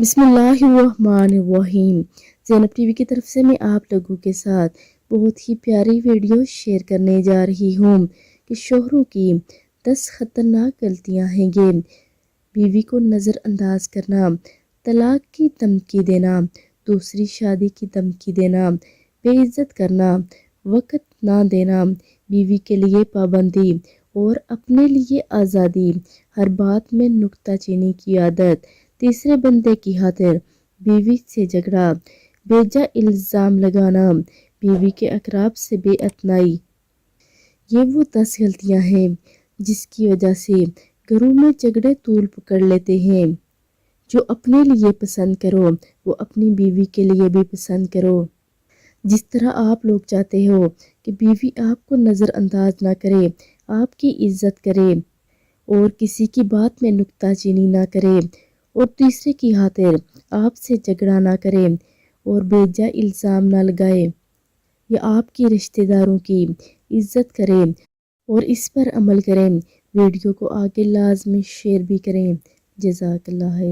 بسم اللہ الرحمن الرحیم۔ زینب ٹی وی کی طرف سے میں آپ لوگوں کے ساتھ بہت ہی پیاری ویڈیو شیئر کرنے جا رہی ہوں کہ شوہروں کی 10 خطرناک غلطیاں ہیں یہ: بیوی کو نظر انداز کرنا، طلاق کی دھمکی دینا، دوسری شادی کی دھمکی دینا، بے عزت کرنا، وقت نہ دینا، بیوی کے لیے پابندی اور اپنے لیے آزادی، ہر بات میں نکتہ چینی کی عادت، تیسرے بندے کی خاطر بیوی سے جھگڑا، بیجا الزام لگانا، بیوی کے اقراب سے بے اعتنائی۔ یہ وہ 10 غلطیاں ہیں جس کی وجہ سے گھروں میں جھگڑے طول پکڑ لیتے ہیں۔ جو اپنے لیے پسند کرو وہ اپنی بیوی کے لیے بھی پسند کرو۔ جس طرح آپ لوگ چاہتے ہو کہ بیوی آپ کو نظر انداز نہ کرے، آپ کی عزت کرے اور کسی کی بات میں نکتہ چینی نہ کرے اور تیسرے کی خاطر آپ سے جھگڑا نہ کرے اور بیجا الزام نہ لگائے، یا آپ کی رشتہ داروں کی عزت کرے اور اس پر عمل کریں۔ ویڈیو کو آگے لازمی شیئر بھی کریں۔ جزاک اللہ خیر۔